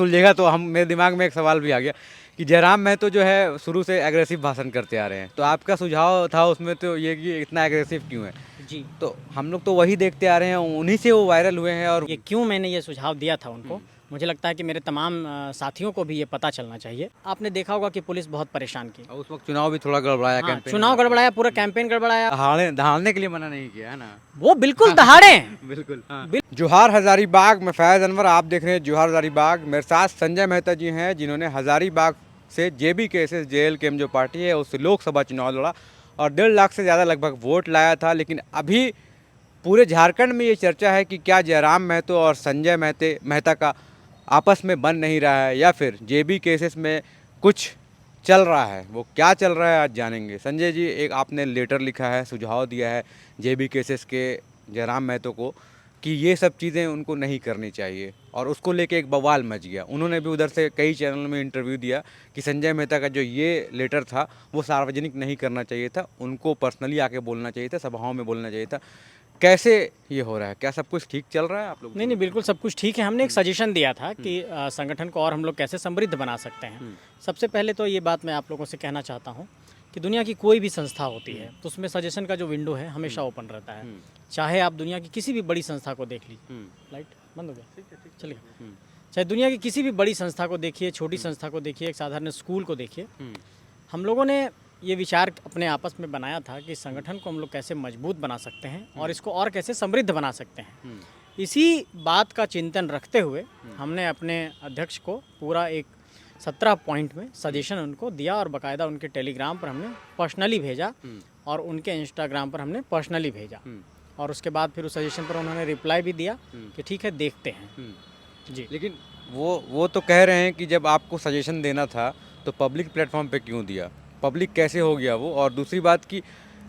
सुलझेगा तो हम मेरे दिमाग में एक सवाल भी आ गया कि जयराम महतो जो है शुरू से एग्रेसिव भाषण करते आ रहे हैं, तो आपका सुझाव था उसमें तो ये कि इतना एग्रेसिव क्यों है? जी। तो हम लोग तो वही देखते आ रहे हैं, उन्हीं से वो वायरल हुए हैं। और ये क्यों मैंने ये सुझाव दिया था उनको, मुझे लगता है कि मेरे तमाम साथियों को भी ये पता चलना चाहिए। आपने देखा होगा कि पुलिस बहुत परेशान की। उस वक्त चुनाव भी थोड़ा गड़बड़ाया हाँ, कैंपेन में चुनाव आपका। गड़बड़ाया, पूरा कैंपेन गड़बड़ाया। दहाड़ने के लिए मना नहीं किया है ना। वो बिल्कुल दहाड़े हैं। बिल्कुल हाँ। जोहार हजारीबाग में फैज़ अनवर, आप देख रहे हैं जोहार हजारीबाग। मेरे साथ संजय मेहता जी हैं, जिन्होंने हजारीबाग से जेबी केसेस JLKM जो पार्टी है उससे लोकसभा चुनाव लड़ा और 1.5 लाख से ज़्यादा लगभग वोट लाया था। लेकिन अभी पूरे झारखंड में ये चर्चा है कि क्या जयराम महतो और संजय मेहता का आपस में बन नहीं रहा है, या फिर JB केसेस में कुछ चल रहा है। वो क्या चल रहा है आज जानेंगे। संजय जी, एक आपने लेटर लिखा है, सुझाव दिया है JB केसेस के जयराम महतो को कि ये सब चीज़ें उनको नहीं करनी चाहिए, और उसको लेके एक बवाल मच गया। उन्होंने भी उधर से कई चैनल में इंटरव्यू दिया कि संजय मेहता का जो ये लेटर था वो सार्वजनिक नहीं करना चाहिए था, उनको पर्सनली आके बोलना चाहिए था, सभाओं में बोलना चाहिए था। कैसे ये हो रहा है? क्या सब कुछ ठीक चल रहा है आप लोग? नहीं नहीं, बिल्कुल सब कुछ ठीक है। हमने एक सजेशन दिया था कि संगठन को और हम लोग कैसे समृद्ध बना सकते हैं। सबसे पहले तो ये बात मैं आप लोगों से कहना चाहता हूँ कि दुनिया की कोई भी संस्था होती है तो उसमें सजेशन का जो विंडो है हमेशा ओपन रहता है। चाहे आप दुनिया की किसी भी बड़ी संस्था को देख लीजिए। लाइट बंद हो गया, चलिए। चाहे दुनिया की किसी भी बड़ी संस्था को देखिए, छोटी संस्था को देखिए, एक साधारण स्कूल को देखिए, हम लोगों ने ये विचार अपने आपस में बनाया था कि संगठन को हम लोग कैसे मजबूत बना सकते हैं और इसको और कैसे समृद्ध बना सकते हैं। इसी बात का चिंतन रखते हुए हमने अपने अध्यक्ष को पूरा एक 17 पॉइंट में सजेशन उनको दिया और बाकायदा उनके टेलीग्राम पर हमने पर्सनली भेजा और उनके इंस्टाग्राम पर हमने पर्सनली भेजा। और उसके बाद फिर उस सजेशन पर उन्होंने रिप्लाई भी दिया कि ठीक है, देखते हैं। जी। लेकिन वो तो कह रहे हैं कि जब आपको सजेशन देना था तो पब्लिक प्लेटफॉर्म पे क्यों दिया? पब्लिक कैसे हो गया वो? और दूसरी बात कि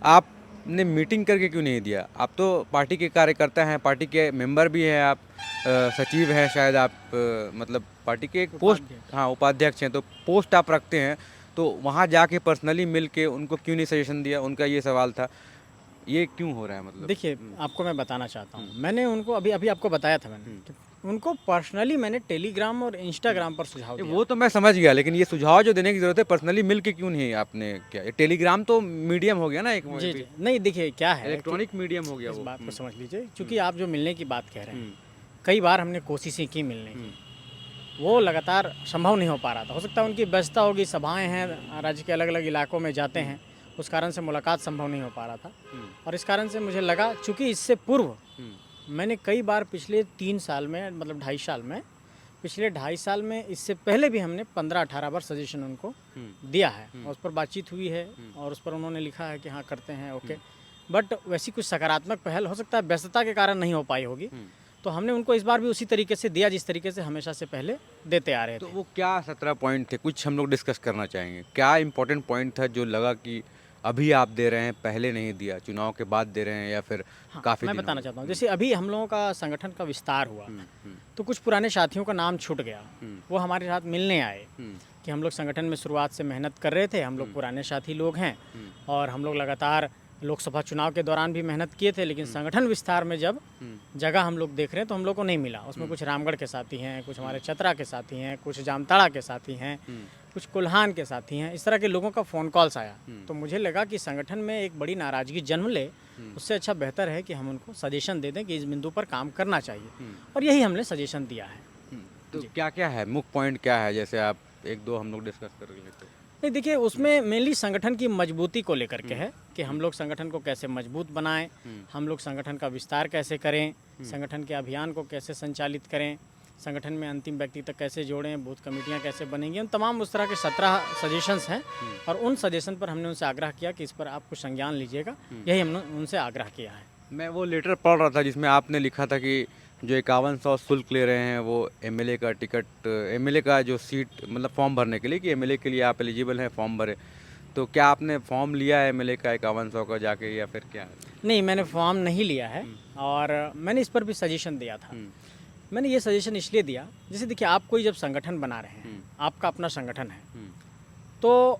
आपने मीटिंग करके क्यों नहीं दिया? आप तो पार्टी के कार्यकर्ता हैं, पार्टी के मेंबर भी हैं आप, सचिव हैं शायद आप, मतलब पार्टी के एक पोस्ट, हाँ उपाध्यक्ष हैं, तो पोस्ट आप रखते हैं, तो वहाँ जाके पर्सनली मिल के उनको क्यों नहीं सजेशन दिया? उनका ये सवाल था। ये क्यों हो रहा है मतलब? देखिए, आपको मैं बताना चाहता हूँ, मैंने उनको अभी अभी आपको बताया था मैंने कि उनको पर्सनली मैंने टेलीग्राम और इंस्टाग्राम पर सुझाव दिया। वो तो मैं समझ गया, लेकिन ये सुझाव जो देने की ज़रूरत है पर्सनली मिल के क्यों नहीं आपने किया? टेलीग्राम तो मीडियम हो गया ना, एक जी जी, नहीं देखिए क्या है, इलेक्ट्रॉनिक मीडियम हो गया इस वो। बात को समझ लीजिए, क्योंकि आप जो मिलने की बात कह रहे हैं, कई बार हमने कोशिशें की मिलने की, वो लगातार संभव नहीं हो पा रहा था। हो सकता है उनकी व्यस्तता होगी, सभाएं हैं, राज्य के अलग अलग इलाकों में जाते हैं, उस कारण से मुलाकात संभव नहीं हो पा रहा था। और इस कारण से मुझे लगा, चूँकि इससे पूर्व मैंने कई बार पिछले 3 साल में, मतलब 2.5 साल में, पिछले 2.5 साल में इससे पहले भी हमने 15-18 बार सजेशन उनको दिया है और उस पर बातचीत हुई है और उस पर उन्होंने लिखा है कि हाँ करते हैं, ओके। बट वैसी कुछ सकारात्मक पहल हो सकता है व्यस्तता के कारण नहीं हो पाई होगी, तो हमने उनको इस बार भी उसी तरीके से दिया जिस तरीके से हमेशा से पहले देते आ रहे थे। तो वो क्या 17 पॉइंट थे? कुछ हम लोग डिस्कस करना चाहेंगे। क्या इंपॉर्टेंट पॉइंट था जो लगा कि अभी आप दे रहे हैं, पहले नहीं दिया, चुनाव के बाद दे रहे हैं, या फिर हाँ, काफ़ी मैं दिन हो बताना गए? चाहता हूँ, जैसे अभी हम लोगों का संगठन का विस्तार हुआ तो कुछ पुराने साथियों का नाम छूट गया। वो हमारे साथ मिलने आए कि हम लोग संगठन में शुरुआत से मेहनत कर रहे थे, हम लोग पुराने साथी लोग हैं और हम लोग लगातार लोकसभा चुनाव के दौरान भी मेहनत किए थे, लेकिन संगठन विस्तार में जब जगह हम लोग देख रहे हैं तो हम लोग को नहीं मिला। उसमें कुछ रामगढ़ के साथी हैं, कुछ हमारे चतरा के साथी हैं, कुछ जामताड़ा के साथी हैं, कुछ कुल्हान के साथी हैं, इस तरह के लोगों का फ़ोन कॉल्स आया। तो मुझे लगा कि संगठन में एक बड़ी नाराज़गी जन्म ले, उससे अच्छा बेहतर है कि हम उनको सजेशन दे दें कि इस बिंदु पर काम करना चाहिए, और यही हमने सजेशन दिया है। तो क्या क्या है, मुख्य पॉइंट क्या है? जैसे आप एक दो हम लोग डिस्कस कर लेते हैं। नहीं देखिए, उसमें मेनली संगठन की मजबूती को लेकर के है कि हम लोग संगठन को कैसे मजबूत बनाएं, हम लोग संगठन का विस्तार कैसे करें, संगठन के अभियान को कैसे संचालित करें, संगठन में अंतिम व्यक्ति तक कैसे जोड़ें, बूथ कमेटियां कैसे बनेंगी, उन तमाम उस तरह के 17 सजेशंस हैं और उन सजेशन पर हमने उनसे आग्रह किया कि इस पर आप कुछ संज्ञान लीजिएगा। यही हमने उनसे आग्रह किया है। मैं वो लेटर पढ़ रहा था जिसमें आपने लिखा था कि जो 5100 शुल्क ले रहे हैं वो एमएलए का टिकट, एमएलए का जो सीट, मतलब फॉर्म भरने के लिए, कि एमएलए के लिए आप एलिजिबल हैं, फॉर्म भरे। तो क्या आपने फॉर्म लिया है एमएलए का 5100 का जाके, या फिर क्या? नहीं, मैंने फॉर्म नहीं लिया है और मैंने इस पर भी सजेशन दिया था। मैंने ये सजेशन इसलिए दिया, जैसे देखिए, आप कोई जब संगठन बना रहे हैं, आपका अपना संगठन है, तो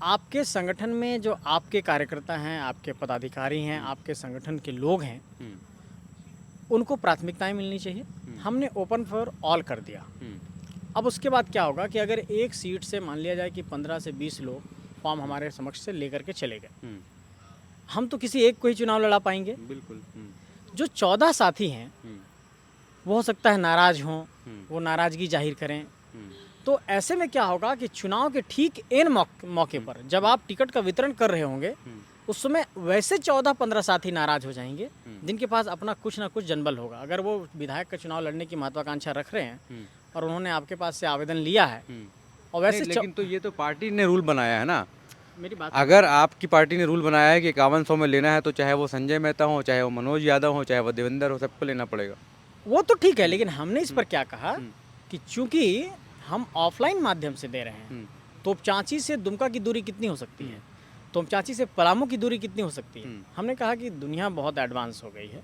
आपके संगठन में जो आपके कार्यकर्ता हैं, आपके पदाधिकारी हैं, आपके संगठन के लोग हैं, उनको प्राथमिकताएं मिलनी चाहिए। हमने ओपन फॉर ऑल कर दिया। अब उसके बाद क्या होगा कि अगर एक सीट से मान लिया जाए कि 15 से 20 लोग फॉर्म हमारे समक्ष से लेकर के चले गए, हम तो किसी एक को ही चुनाव लड़ा पाएंगे। बिल्कुल। जो 14 साथी हैं वो हो सकता है नाराज हों, वो नाराज़गी जाहिर करें। तो ऐसे में क्या होगा कि चुनाव के ठीक एन मौके पर जब आप टिकट का वितरण कर रहे होंगे, उस समय वैसे 14-15 साथी नाराज हो जाएंगे जिनके पास अपना कुछ ना कुछ जनबल होगा। अगर वो विधायक का चुनाव लड़ने की महत्वाकांक्षा रख रहे हैं और उन्होंने आपके पास से आवेदन लिया है और वैसे लेकिन तो ये तो पार्टी ने रूल बनाया है ना। मेरी बात अगर आपकी पार्टी ने रूल बनाया है कि 5100 में लेना है, तो चाहे वो संजय मेहता हो, चाहे वो मनोज यादव हो, चाहे वो देवेंद्र हो, सबको लेना पड़ेगा। वो तो ठीक है, लेकिन हमने इस पर क्या कहा कि चूंकि हम ऑफलाइन माध्यम से दे रहे हैं, तोपचांची से दुमका की दूरी कितनी हो सकती है, तोपचांची से पलामू की दूरी कितनी हो सकती है। हमने कहा कि दुनिया बहुत एडवांस हो गई है,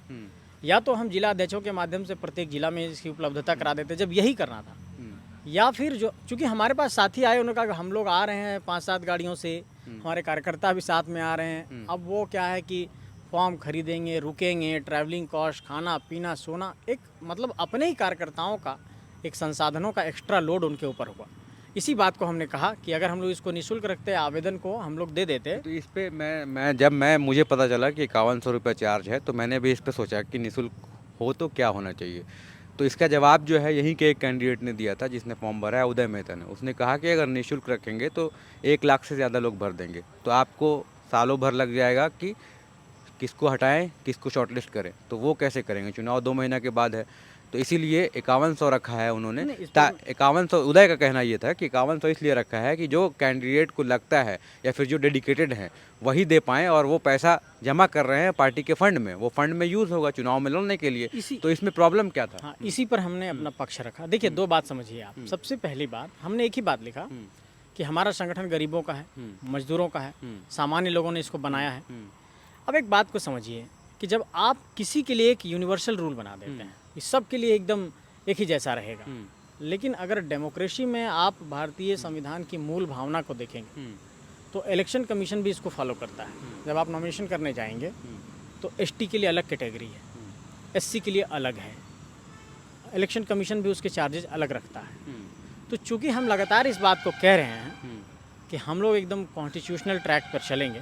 या तो हम जिला अध्यक्षों के माध्यम से प्रत्येक जिला में इसकी उपलब्धता करा देते जब यही करना था, या फिर जो चूंकि हमारे पास साथी आए, उन्होंने कहा कि हम लोग आ रहे हैं 5-7 गाड़ियों से, हमारे कार्यकर्ता भी साथ में आ रहे हैं। अब वो क्या है कि फॉर्म खरीदेंगे, रुकेंगे, ट्रैवलिंग कॉस्ट, खाना पीना सोना, एक मतलब अपने ही कार्यकर्ताओं का एक संसाधनों का एक्स्ट्रा लोड उनके ऊपर हुआ। इसी बात को हमने कहा कि अगर हम लोग इसको निःशुल्क रखते, आवेदन को हम लोग दे देते। तो इस पे मैं मुझे पता चला कि 5100 रुपये चार्ज है, तो मैंने भी इस पे सोचा कि निःशुल्क हो तो क्या होना चाहिए। तो इसका जवाब जो है यहीं के एक कैंडिडेट ने दिया था जिसने फॉर्म भरा है, उदय मेहता ने। उसने कहा कि अगर निःशुल्क रखेंगे तो 1 लाख से ज़्यादा लोग भर देंगे, तो आपको सालों भर लग जाएगा कि किसको हटाएं, किसको शॉर्टलिस्ट करें। तो वो कैसे करेंगे, चुनाव 2 महीना के बाद है। तो इसीलिए 5100 रखा है उन्होंने। 5100, उदय का कहना ये था कि 5100 इसलिए रखा है कि जो कैंडिडेट को लगता है या फिर जो डेडिकेटेड हैं वही दे पाएँ, और वो पैसा जमा कर रहे हैं पार्टी के फंड में, वो फंड में यूज़ होगा चुनाव में लड़ने के लिए। तो इसमें प्रॉब्लम क्या था? हाँ, इसी पर हमने अपना पक्ष रखा। देखिए, 2 बात समझिए आप। सबसे पहली बात, हमने एक ही बात लिखा कि हमारा संगठन गरीबों का है, मजदूरों का है, सामान्य लोगों ने इसको बनाया है। अब एक बात को समझिए कि जब आप किसी के लिए एक यूनिवर्सल रूल बना देते हैं, इस सब के लिए एकदम एक ही जैसा रहेगा, लेकिन अगर डेमोक्रेसी में आप भारतीय संविधान की मूल भावना को देखेंगे तो इलेक्शन कमीशन भी इसको फॉलो करता है। जब आप नॉमिनेशन करने जाएंगे तो एसटी के लिए अलग कैटेगरी है, एससी के लिए अलग है, इलेक्शन कमीशन भी उसके चार्जेस अलग रखता है। तो चूंकि हम लगातार इस बात को कह रहे हैं कि हम लोग एकदम कॉन्स्टिट्यूशनल ट्रैक पर चलेंगे,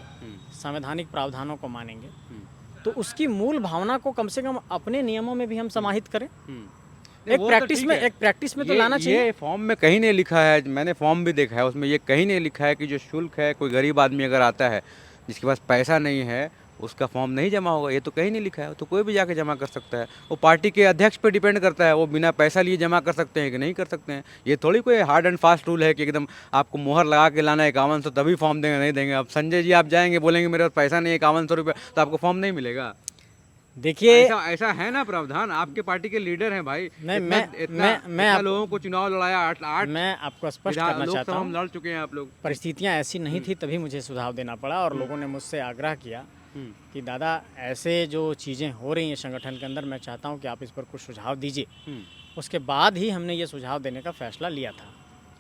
संवैधानिक प्रावधानों को मानेंगे, तो उसकी मूल भावना को कम से कम अपने नियमों में भी हम समाहित करें। एक प्रैक्टिस में तो लाना चाहिए। ये फॉर्म में कहीं नहीं लिखा है, मैंने फॉर्म भी देखा है, उसमें ये कहीं नहीं लिखा है कि जो शुल्क है, कोई गरीब आदमी अगर आता है जिसके पास पैसा नहीं है उसका फॉर्म नहीं जमा होगा, ये तो कहीं नहीं लिखा है। तो कोई भी जाके जमा कर सकता है, वो पार्टी के अध्यक्ष पे डिपेंड करता है, वो बिना पैसा लिए जमा कर सकते हैं कि नहीं कर सकते हैं। ये थोड़ी कोई हार्ड एंड फास्ट रूल है कि एकदम आपको मोहर लगा के लाना है 5100 तभी फॉर्म देंगे, नहीं देंगे। अब संजय जी आप जाएंगे, बोलेंगे मेरे पास पैसा नहीं है 5100 रुपये, तो आपको फॉर्म नहीं मिलेगा। देखिए, ऐसा है ना प्रावधान, आपके पार्टी के लीडर हैं भाई। नहीं, मैं लोगों को चुनाव लड़ाया, 8 मैं आपको स्पष्ट करना चाहता हूँ, हम लड़ चुके हैं। आप लोग, परिस्थितियाँ ऐसी नहीं थी तभी मुझे सुझाव देना पड़ा, और लोगों ने मुझसे आग्रह किया कि दादा ऐसे जो चीज़ें हो रही हैं संगठन के अंदर, मैं चाहता हूँ कि आप इस पर कुछ सुझाव दीजिए। उसके बाद ही हमने ये सुझाव देने का फैसला लिया था।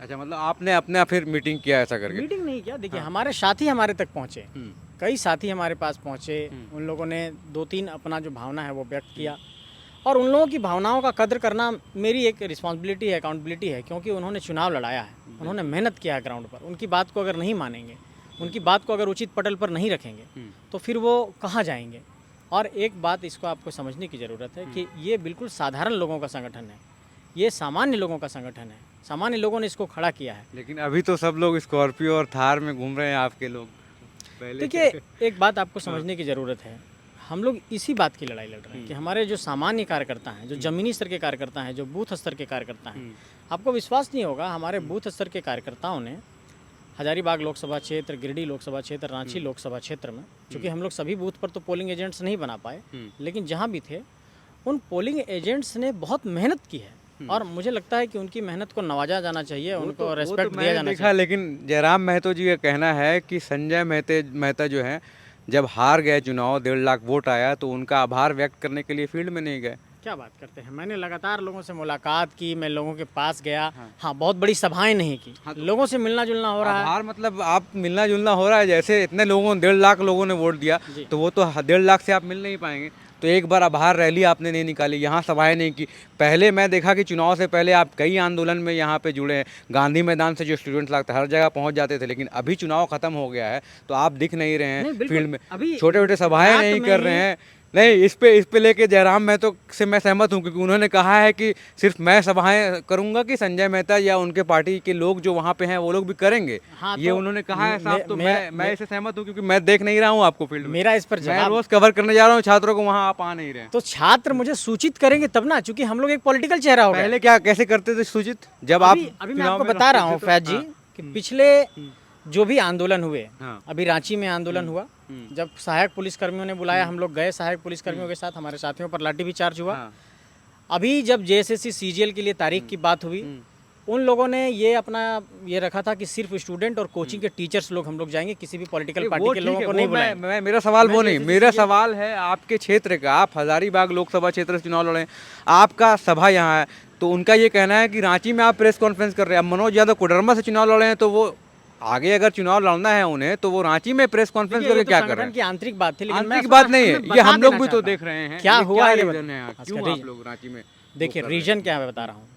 अच्छा, मतलब आपने अपना फिर मीटिंग किया ऐसा करके? मीटिंग नहीं किया। देखिए, हमारे साथी हमारे तक पहुँचे, कई साथी हमारे पास पहुँचे, उन लोगों ने 2-3 अपना जो भावना है वो व्यक्त किया, और उन लोगों की भावनाओं का कदर करना मेरी एक रिस्पॉन्सिबिलिटी है, अकाउंटेबिलिटी है, क्योंकि उन्होंने चुनाव लड़ाया है, उन्होंने मेहनत किया है ग्राउंड पर। उनकी बात को अगर नहीं मानेंगे, उनकी बात को अगर उचित पटल पर नहीं रखेंगे, तो फिर वो कहाँ जाएंगे। और एक बात इसको आपको समझने की ज़रूरत है कि ये बिल्कुल साधारण लोगों का संगठन है, ये सामान्य लोगों का संगठन है, सामान्य लोगों ने इसको खड़ा किया है। लेकिन अभी तो सब लोग स्कॉर्पियो और थार में घूम रहे हैं, आपके लोग पहले। देखिए, एक बात आपको समझने की ज़रूरत है, हम लोग इसी बात की लड़ाई लड़ रहे हैं कि हमारे जो सामान्य कार्यकर्ता हैं, जो ज़मीनी स्तर के कार्यकर्ता हैं, जो बूथ स्तर के कार्यकर्ता हैं, आपको विश्वास नहीं होगा, हमारे बूथ स्तर के कार्यकर्ताओं ने हजारीबाग लोकसभा क्षेत्र, गिरिडीह लोकसभा क्षेत्र, रांची लोकसभा क्षेत्र में, चूँकि हम लोग सभी बूथ पर तो पोलिंग एजेंट्स नहीं बना पाए, लेकिन जहाँ भी थे उन पोलिंग एजेंट्स ने बहुत मेहनत की है, और मुझे लगता है कि उनकी मेहनत को नवाजा जाना चाहिए, उनको रेस्पेक्ट दिया जाना चाहिए। लेकिन जयराम महतो जी का कहना है कि संजय मेहता जो हैं, जब हार गए चुनाव, 1.5 लाख वोट आया, तो उनका आभार व्यक्त करने के लिए फील्ड में नहीं गए। क्या बात करते हैं, मैंने लगातार लोगों से मुलाकात की, मैं लोगों के पास गया। हाँ, बहुत बड़ी सभाएं नहीं की, लोगों से मिलना जुलना हो रहा है। आभार मतलब आप मिलना जुलना हो रहा है, जैसे इतने लोगों, 1.5 लाख लोगों ने वोट दिया, तो वो तो 1.5 लाख से आप मिल नहीं पाएंगे। तो एक बार आभार रैली आपने नहीं निकाली, यहाँ सभाएं नहीं की। पहले मैं देखा कि चुनाव से पहले आप कई आंदोलन में यहाँ पे जुड़े हैं, गांधी मैदान से जो स्टूडेंट्स लगता हर जगह पहुँच जाते थे, लेकिन अभी चुनाव खत्म हो गया है तो आप दिख नहीं रहे नहीं, हैं बिल्कुल। फील्ड में, अभी छोटे छोटे सभाएं रात नहीं में कर ही- रहे हैं। नहीं, इस पे लेके जयराम महतो से मैं सहमत हूँ, क्योंकि उन्होंने कहा है कि सिर्फ मैं सभाएं करूंगा कि संजय मेहता या उनके पार्टी के लोग जो वहाँ पे हैं वो लोग भी करेंगे। हाँ, ये तो उन्होंने कहा है साहब, तो मेरा- मैं इससे सहमत हूँ, क्योंकि मैं देख नहीं रहा हूँ आपको फील्ड में। मेरा इस पर मैं जवाब, रोज कवर करने जा रहा हूँ छात्रों को, वहाँ आप आ नहीं रहे हैं। तो छात्र मुझे सूचित करेंगे तब ना, क्योंकि हम लोग एक पॉलिटिकल चेहरा हो गए। पहले क्या कैसे करते थे सूचित, जब आप अभी मैं चुनाव आपको में बता रहा रहते हूँ थे तो- फैज जी हाँ, कि पिछले जो भी आंदोलन हुए, हाँ। अभी रांची में आंदोलन हुआ, जब सहायक पुलिसकर्मियों ने बुलाया, हम लोग गए सहायक पुलिसकर्मियों के साथ, हमारे साथियों पर लाठी भी चार्ज हुआ। हाँ। अभी जब जेएसएससी सीजीएल के लिए तारीख की बात हुई, उन लोगों ने ये अपना ये रखा था कि सिर्फ स्टूडेंट और कोचिंग के टीचर्स लोग हम लोग जाएंगे, किसी भी पॉलिटिकल वो पार्टी के ठीक लोगों है, को वो नहीं बुलाएंगे। मेरा सवाल मैं वो नहीं, जैसे मेरा सीजीएल सवाल है आपके क्षेत्र का। आप हजारीबाग लोकसभा क्षेत्र से चुनाव लड़े, आपका सभा यहाँ है, तो उनका ये कहना है कि रांची में आप प्रेस कॉन्फ्रेंस कर रहे हैं। अब मनोज यादव कोडरमा से चुनाव लड़े हैं, तो वो आगे अगर चुनाव लड़ना है उन्हें, तो वो रांची में प्रेस कॉन्फ्रेंस देखिए, करके ये तो क्या कर रहे संगठन हैं? की आंतरिक बात थी, लेकिन मैं आंतरिक बात नहीं है, मैं ये बता हम लोग देना भी तो चाहता देख हूं। रहे हैं। क्या ये हुआ ये रीजन है यहाँ? अच्छा, क्यों आप रीजन। लोग रांची में देखिए, वो कर रहे रीजन क्या है मैं बता रहा हूँ।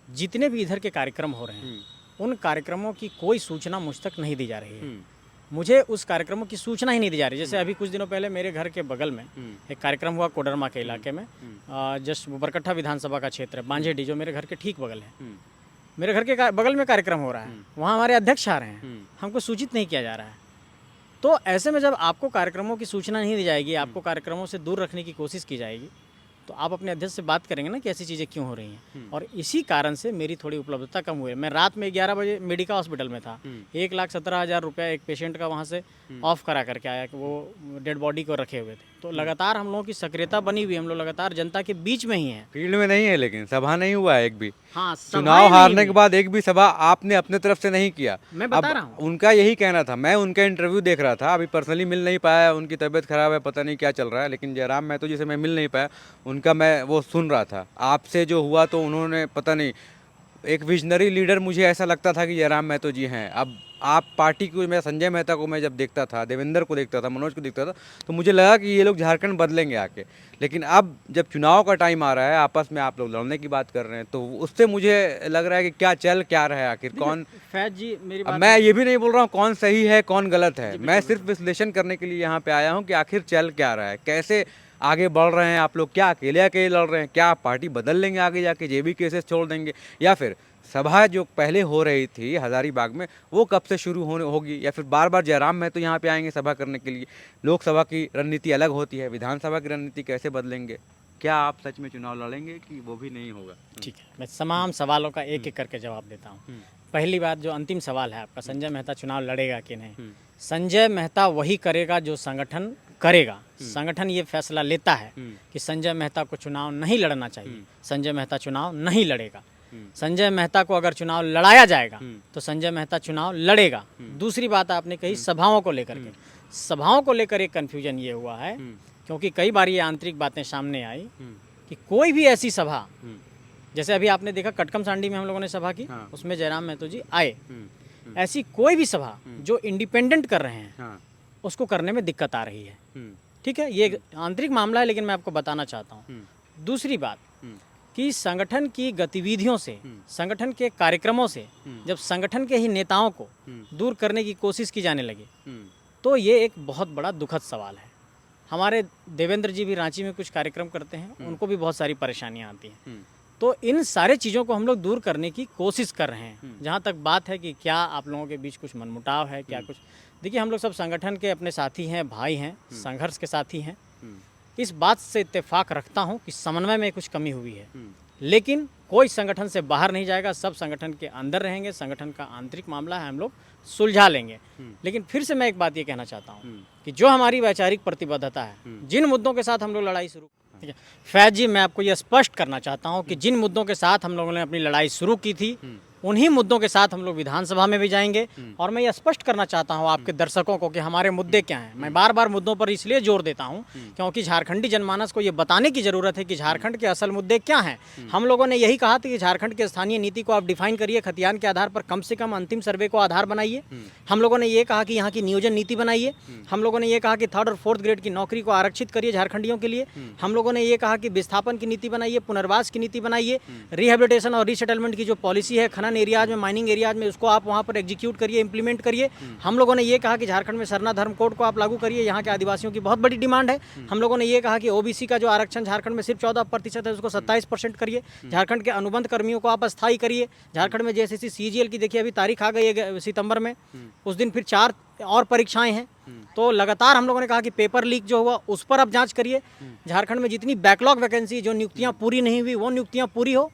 जितने भी इधर के कार्यक्रम हो रहे हैं, उन कार्यक्रमों की कोई सूचना मुझ तक नहीं दी जा रही है। मुझे उस कार्यक्रमों की सूचना ही नहीं दी जा रही। जैसे अभी कुछ दिनों पहले मेरे घर के बगल में एक कार्यक्रम हुआ कोडरमा के इलाके में, जस्ट बरकट्ठा विधानसभा का क्षेत्र है, बांझेडी, जो मेरे घर के ठीक बगल है। मेरे घर के बगल में कार्यक्रम हो रहा है, वहाँ हमारे अध्यक्ष आ रहे हैं, हमको सूचित नहीं किया जा रहा है। तो ऐसे में जब आपको कार्यक्रमों की सूचना नहीं दी जाएगी, आपको कार्यक्रमों से दूर रखने की कोशिश की जाएगी, तो आप अपने अध्यक्ष से बात करेंगे ना कि ऐसी चीज़ें क्यों हो रही हैं। और इसी कारण से मेरी थोड़ी उपलब्धता कम हुई है। मैं रात में 11 बजे मेडिका हॉस्पिटल में था, 1,17,000 रुपया एक पेशेंट का वहाँ से ऑफ करा करके आया कि वो डेड बॉडी को रखे हुए थे। तो लगातार हम लोगों की सक्रियता बनी हुई, हम लोग लगातार जनता के बीच में ही हैं। फील्ड में नहीं है, लेकिन सभा नहीं हुआ है एक भी। हाँ, चुनाव हारने के बाद एक भी सभा आपने अपने तरफ से नहीं किया। मैं बता रहा हूँ। उनका यही कहना था, मैं उनका इंटरव्यू देख रहा था, अभी पर्सनली मिल नहीं पाया, उनकी तबीयत खराब है, पता नहीं क्या चल रहा है, लेकिन जयराम महतो जी से मैं मिल नहीं पाया, उनका मैं वो सुन रहा था। आपसे जो हुआ तो उन्होंने पता नहीं, एक विजनरी लीडर मुझे ऐसा लगता था कि जयराम महतो जी हैं। अब आप पार्टी को, मैं संजय मेहता को मैं जब देखता था, देवेंद्र को देखता था, मनोज को देखता था, तो मुझे लगा कि ये लोग झारखंड बदलेंगे आके। लेकिन अब जब चुनाव का टाइम आ रहा है, आपस में आप लोग लड़ने की बात कर रहे हैं, तो उससे मुझे लग रहा है कि क्या चल क्या रहा है आखिर, कौन। फैज जी, मेरी अब बात मैं ये भी नहीं बोल रहा हूँ कौन सही है कौन गलत है, मैं सिर्फ विश्लेषण करने के लिए यहाँ पे आया हूँ कि आखिर चल क्या रहा है, कैसे आगे बढ़ रहे हैं आप लोग, क्या अकेले अकेले लड़ रहे हैं, क्या आप पार्टी बदल लेंगे आगे जाके, जेबी केसेस छोड़ देंगे, या फिर सभा जो पहले हो रही थी हजारीबाग में वो कब से शुरू होने होगी, या फिर बार बार जयराम महतो यहाँ पे आएंगे सभा करने के लिए। लोकसभा की रणनीति अलग होती है, विधानसभा की रणनीति कैसे बदलेंगे, क्या आप सच में चुनाव लड़ेंगे कि वो भी नहीं होगा? ठीक है, मैं तमाम सवालों का एक एक करके जवाब देता हूँ। पहली बात, जो अंतिम सवाल है आपका, संजय मेहता चुनाव लड़ेगा कि नहीं। संजय मेहता वही करेगा जो संगठन करेगा। संगठन ये फैसला लेता है कि संजय मेहता को चुनाव नहीं लड़ना चाहिए, संजय मेहता चुनाव नहीं लड़ेगा। संजय मेहता को अगर चुनाव लड़ाया जाएगा तो संजय मेहता चुनाव लड़ेगा। दूसरी बात आपने कही सभाओं को लेकर के, सभाओं को लेकर एक कन्फ्यूजन ये हुआ है, क्योंकि कई बार ये आंतरिक बातें सामने आई कि कोई भी ऐसी सभा, जैसे अभी आपने देखा कटकम सांडी में हम लोगों ने सभा की, उसमें जयराम महतो जी आए। ऐसी कोई भी सभा जो इंडिपेंडेंट कर रहे हैं उसको करने में दिक्कत आ रही है। ठीक है, ये आंतरिक मामला है, लेकिन मैं आपको बताना चाहता हूँ। दूसरी बात कि संगठन की गतिविधियों से, संगठन के कार्यक्रमों से जब संगठन के ही नेताओं को दूर करने की कोशिश की जाने लगी, तो ये एक बहुत बड़ा दुखद सवाल है। हमारे देवेंद्र जी भी रांची में कुछ कार्यक्रम करते हैं, उनको भी बहुत सारी परेशानियां आती हैं। तो इन सारे चीज़ों को हम लोग दूर करने की कोशिश कर रहे हैं। जहाँ तक बात है कि क्या आप लोगों के बीच कुछ मनमुटाव है, क्या कुछ, देखिए हम लोग सब संगठन के अपने साथी हैं, भाई हैं, संघर्ष के साथी हैं। इस बात से इत्तेफाक रखता हूं कि समन्वय में कुछ कमी हुई है, लेकिन कोई संगठन से बाहर नहीं जाएगा, सब संगठन के अंदर रहेंगे। संगठन का आंतरिक मामला है, हम लोग सुलझा लेंगे। लेकिन फिर से मैं एक बात ये कहना चाहता हूं कि जो हमारी वैचारिक प्रतिबद्धता है, जिन मुद्दों के साथ हम लोग लड़ाई शुरू, ठीक है फैज जी, मैं आपको ये स्पष्ट करना चाहता हूं कि जिन मुद्दों के साथ हम लोगों ने अपनी लड़ाई शुरू की थी, उन्हीं मुद्दों के साथ हम लोग विधानसभा में भी जाएंगे। और मैं ये स्पष्ट करना चाहता हूँ आपके दर्शकों को कि हमारे मुद्दे क्या हैं। मैं बार बार मुद्दों पर इसलिए जोर देता हूँ क्योंकि झारखंडी जनमानस को ये बताने की ज़रूरत है कि झारखंड के असल मुद्दे क्या हैं। हम लोगों ने यही कहा था कि झारखंड के स्थानीय नीति को आप डिफाइन करिए, खतियान के आधार पर कम से कम अंतिम सर्वे को आधार बनाइए। हम लोगों ने ये कहा कि यहाँ की नियोजन नीति बनाइए। हम लोगों ने ये कहा कि 3rd और 4th ग्रेड की नौकरी को आरक्षित करिए झारखंडियों के लिए। हम लोगों ने ये कहा कि विस्थापन की नीति बनाइए, पुनर्वास की नीति बनाइए, रिहेबिलिटेशन और रीसेटलमेंट की जो पॉलिसी है खनन एरियाज में, माइनिंग एरियाज में, उसको आप वहाँ पर एग्जीक्यूट करिए, इंप्लीमेंट करिए। हम लोगों ने ये कहा कि झारखंड में सरना धर्म कोड को आप लागू करिए, यहाँ के आदिवासियों की बहुत बड़ी डिमांड है। हम लोगों ने ये कहा कि ओबीसी का जो आरक्षण झारखंड में सिर्फ 14% है उसको 27% करिए। झारखंड के अनुबंध कर्मियों को आप अस्थायी करिए। झारखंड में जेएसएससी सीजीएल की देखिए अभी तारीख आ गई है सितंबर में, उस दिन फिर 4 और परीक्षाएं हैं। तो लगातार हम लोगों ने कहा कि पेपर लीक जो हुआ उस पर अब जांच करिए। झारखंड में जितनी बैकलॉग वैकेंसी, जो नियुक्तियां पूरी नहीं हुई, वो नियुक्तियां पूरी हो।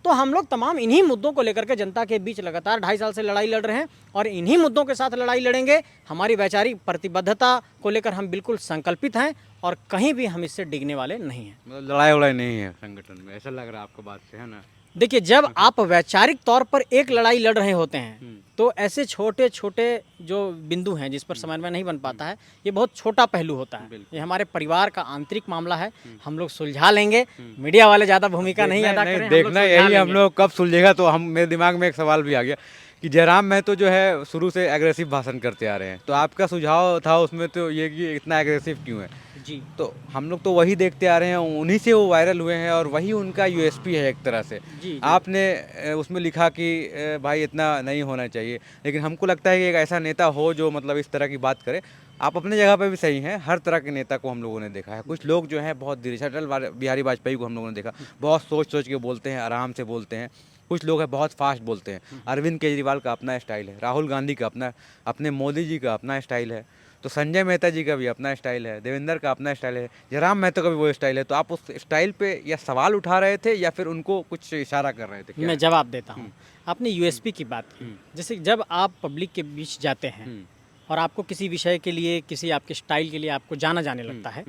तो हम लोग तमाम इन्हीं मुद्दों को लेकर के जनता के बीच लगातार 2.5 साल से लड़ाई लड़ रहे हैं और इन्हीं मुद्दों के साथ लड़ाई लड़ेंगे। हमारी वैचारिक प्रतिबद्धता को लेकर हम बिल्कुल संकल्पित हैं और कहीं भी हम इससे डिगने वाले नहीं हैं। मतलब लड़ाई वड़ाई नहीं है संगठन में, ऐसा लग रहा है आपको बात से, है ना? देखिए, जब आप वैचारिक तौर पर एक लड़ाई लड़ रहे होते हैं तो ऐसे छोटे छोटे जो बिंदु हैं जिस पर समन्वय नहीं बन पाता है, ये बहुत छोटा पहलू होता है। ये हमारे परिवार का आंतरिक मामला है, हम लोग सुलझा लेंगे। मीडिया वाले ज़्यादा भूमिका नहीं अदा करें, देखना यही हम लोग कब सुलझेगा। तो हम मेरे दिमाग में एक सवाल भी आ गया कि जयराम महतो जो है शुरू से एग्रेसिव भाषण करते आ रहे हैं, तो आपका सुझाव था उसमें तो ये कि इतना एग्रेसिव क्यों है जी। तो हम लोग तो वही देखते आ रहे हैं, उन्हीं से वो वायरल हुए हैं और वही उनका यूएसपी है एक तरह से। जी। आपने उसमें लिखा कि भाई इतना नहीं होना चाहिए, लेकिन हमको लगता है कि एक ऐसा नेता हो जो मतलब इस तरह की बात करे। आप अपने जगह पे भी सही हैं, हर तरह के नेता को हम लोगों ने देखा है। कुछ लोग जो हैं बहुत धीरे, अटल बिहारी वाजपेयी को हम लोगों ने देखा, बहुत सोच सोच के बोलते हैं, आराम से बोलते हैं। कुछ लोग हैं बहुत फास्ट बोलते हैं। अरविंद केजरीवाल का अपना स्टाइल है, राहुल गांधी का अपना, अपने मोदी जी का अपना स्टाइल है, तो संजय मेहता जी का भी अपना स्टाइल है, देवेंद्र का अपना स्टाइल है, जयराम महतो का भी वो स्टाइल है। तो आप उस स्टाइल पे या सवाल उठा रहे थे या फिर उनको कुछ इशारा कर रहे थे? क्या मैं जवाब देता हूँ। आपने यूएसपी की बात की, जैसे जब आप पब्लिक के बीच जाते हैं और आपको किसी विषय के लिए, किसी आपके स्टाइल के लिए आपको जाना जाने लगता है,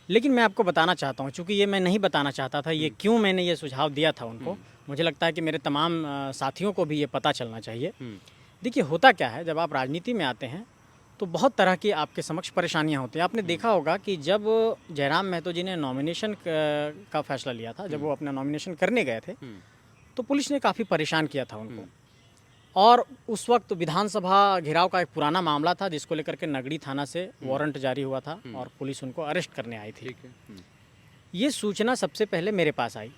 लेकिन मैं आपको बताना चाहता हूँ, चूँकि ये मैं नहीं बताना चाहता था, ये क्यों मैंने ये सुझाव दिया था उनको, मुझे लगता है कि मेरे तमाम साथियों को भी ये पता चलना चाहिए। देखिए, होता क्या है, जब आप राजनीति में आते हैं तो बहुत तरह की आपके समक्ष परेशानियां होती हैं। आपने देखा होगा कि जब जयराम महतो जी ने नॉमिनेशन का फैसला लिया था, जब वो अपना नॉमिनेशन करने गए थे, तो पुलिस ने काफ़ी परेशान किया था उनको। और उस वक्त विधानसभा घेराव का एक पुराना मामला था जिसको लेकर के नगड़ी थाना से वारंट जारी हुआ था और पुलिस उनको अरेस्ट करने आई थी। ये सूचना सबसे पहले मेरे पास आई।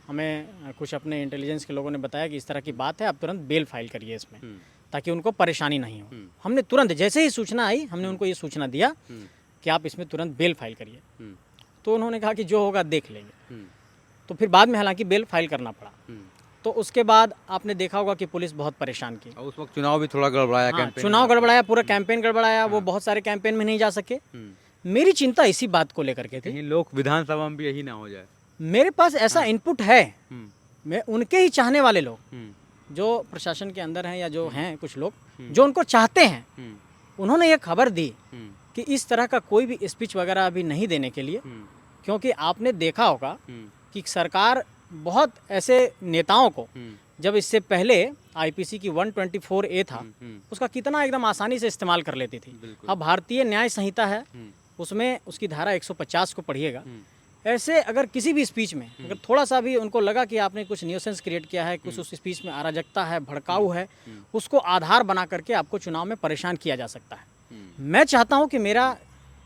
हमें कुछ अपने इंटेलिजेंस के लोगों ने बताया कि इस तरह की बात है, आप तुरंत बेल फाइल करिए इसमें, ताकि उनको परेशानी नहीं हो। हमने तुरंत, जैसे ही सूचना आई, हमने उनको ये सूचना दिया कि आप इसमें तुरंत बेल फाइल करिए। तो उन्होंने कहा कि जो होगा देख लेंगे। तो फिर बाद में हालांकि बेल फाइल करना पड़ा। तो उसके बाद आपने देखा होगा कि पुलिस बहुत परेशान की। और उस वक्त चुनाव भी थोड़ा गड़बड़ाया, कैंपेन चुनाव गड़बड़ाया, पूरा कैंपेन गड़बड़ाया, वो बहुत सारे कैंपेन में नहीं जा सके। मेरी चिंता इसी बात को लेकर के थी, लोग विधानसभा में भी यही ना हो जाए। मेरे पास ऐसा इनपुट है, मैं उनके ही चाहने वाले लोग जो प्रशासन के अंदर हैं या जो हैं कुछ लोग जो उनको चाहते हैं, उन्होंने ये खबर दी कि इस तरह का कोई भी स्पीच वगैरह अभी नहीं देने के लिए, क्योंकि आपने देखा होगा कि सरकार बहुत ऐसे नेताओं को, जब इससे पहले आईपीसी की 124A था, उसका कितना एकदम आसानी से इस्तेमाल कर लेती थी। अब भारतीय न्याय संहिता है, उसमें उसकी धारा 150 को पढ़िएगा। ऐसे अगर किसी भी स्पीच में अगर थोड़ा सा भी उनको लगा कि आपने कुछ न्यूसेंस क्रिएट किया है, कुछ उस स्पीच में अराजकता है, भड़काऊ है, उसको आधार बना करके आपको चुनाव में परेशान किया जा सकता है। मैं चाहता हूं कि मेरा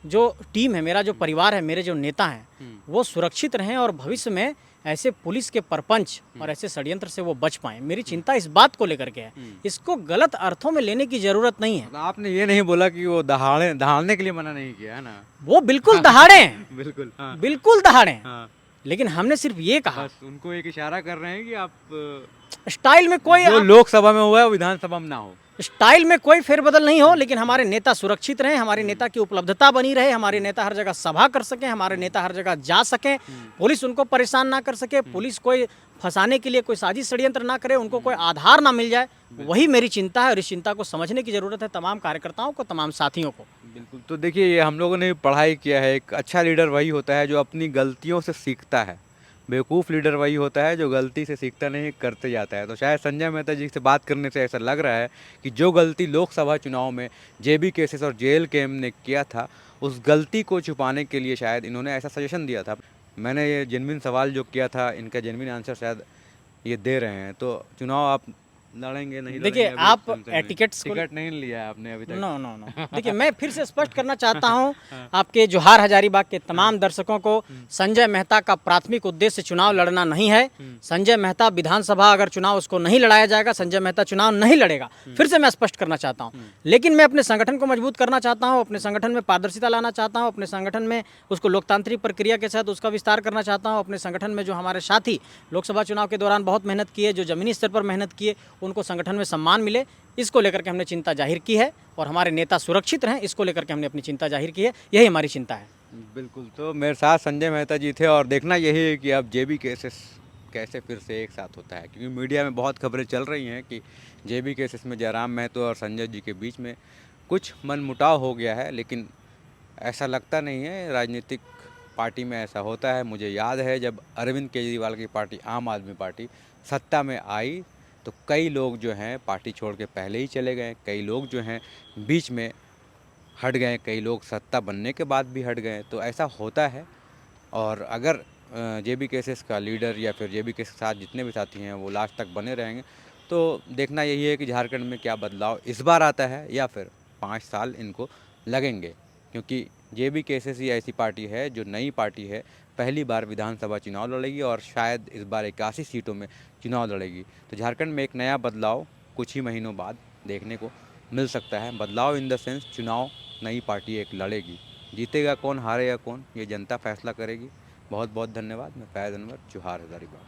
जो टीम है, मेरा जो परिवार है, मेरे जो नेता हैं, वो सुरक्षित रहें और भविष्य में ऐसे पुलिस के परपंच और ऐसे षड्यंत्र से वो बच पाएं। मेरी चिंता इस बात को लेकर के है, इसको गलत अर्थों में लेने की जरूरत नहीं है। आपने ये नहीं बोला कि वो दहाड़ने के लिए मना नहीं किया है ना? वो बिल्कुल दहाड़े, बिल्कुल, हाँ। बिल्कुल दहाड़े, हाँ। लेकिन हमने सिर्फ ये कहा, उनको एक इशारा कर रहे हैं कि आप स्टाइल में कोई, जो लोकसभा में हुआ है वो विधानसभा में ना हो, स्टाइल में कोई फेरबदल नहीं हो, लेकिन हमारे नेता सुरक्षित रहें, हमारे नेता की उपलब्धता बनी रहे, हमारे नेता हर जगह सभा कर सकें, हमारे नेता हर जगह जा सकें, पुलिस उनको परेशान ना कर सके, पुलिस कोई फंसाने के लिए कोई साजिश षड्यंत्र ना करे, उनको कोई आधार ना मिल जाए। वही मेरी चिंता है और इस चिंता को समझने की जरूरत है तमाम कार्यकर्ताओं को, तमाम साथियों को। बिल्कुल। तो देखिए, ये हम लोगों ने पढ़ाई किया है, एक अच्छा लीडर वही होता है जो अपनी गलतियों से सीखता है, बेवकूफ़ लीडर वही होता है जो गलती से सीखता नहीं, करते जाता है। तो शायद संजय मेहता जी से बात करने से ऐसा लग रहा है कि जो गलती लोकसभा चुनाव में जेबी केसेस और जेएल केम ने किया था, उस गलती को छुपाने के लिए शायद इन्होंने ऐसा सजेशन दिया था। मैंने ये जेन्युइन सवाल जो किया था, इनका जेन्युइन आंसर शायद ये दे रहे हैं। तो चुनाव आप लड़ेंगे, नहीं देखिए, लड़ेंगे? अभी आप संसद में टिकट्स को टिकट नहीं लिया है आपने अभी तक। नो नो नो देखिए, मैं फिर से स्पष्ट करना चाहता हूं आपके जोहार हजारीबाग के तमाम दर्शकों को, संजय मेहता का प्राथमिक उद्देश्य चुनाव लड़ना नहीं है। संजय मेहता विधानसभा अगर चुनाव उसको नहीं लड़ाया जाएगा, संजय मेहता चुनाव नहीं लड़ेगा। फिर से मैं स्पष्ट करना चाहता हूं। लेकिन मैं अपने संगठन को मजबूत करना चाहता हूं, अपने संगठन में पारदर्शिता लाना चाहता हूं, अपने संगठन में उसको लोकतांत्रिक प्रक्रिया के साथ उसका विस्तार करना चाहता हूं। अपने संगठन में जो हमारे साथी लोकसभा चुनाव के दौरान बहुत मेहनत किए, जो जमीनी स्तर पर मेहनत किए, उनको संगठन में सम्मान मिले, इसको लेकर के हमने चिंता जाहिर की है। और हमारे नेता सुरक्षित रहें, इसको लेकर के हमने अपनी चिंता जाहिर की है। यही हमारी चिंता है। बिल्कुल। तो मेरे साथ संजय मेहता जी थे और देखना यही है कि अब जेबी केसेस कैसे फिर से एक साथ होता है, क्योंकि मीडिया में बहुत खबरें चल रही हैं कि जेबी केसेस में जयराम महतो और संजय जी के बीच में कुछ मनमुटाव हो गया है, लेकिन ऐसा लगता नहीं है। राजनीतिक पार्टी में ऐसा होता है। मुझे याद है जब अरविंद केजरीवाल की पार्टी आम आदमी पार्टी सत्ता में आई, तो कई लोग जो हैं पार्टी छोड़ के पहले ही चले गए, कई लोग जो हैं बीच में हट गए, कई लोग सत्ता बनने के बाद भी हट गए। तो ऐसा होता है। और अगर जेबी केसेस का लीडर या फिर जेबी के साथ जितने भी साथी हैं वो लास्ट तक बने रहेंगे, तो देखना यही है कि झारखंड में क्या बदलाव इस बार आता है या फिर 5 साल इनको लगेंगे। क्योंकि जेबी केसेस ही ऐसी पार्टी है जो नई पार्टी है, पहली बार विधानसभा चुनाव लड़ेगी और शायद इस बार 81 सीटों में चुनाव लड़ेगी। तो झारखंड में एक नया बदलाव कुछ ही महीनों बाद देखने को मिल सकता है। बदलाव इन द सेंस चुनाव नई पार्टी एक लड़ेगी। जीतेगा कौन, हारेगा कौन, ये जनता फैसला करेगी। बहुत बहुत धन्यवाद। मैं फैज़ अनवर, जोहार हज़ारीबाग।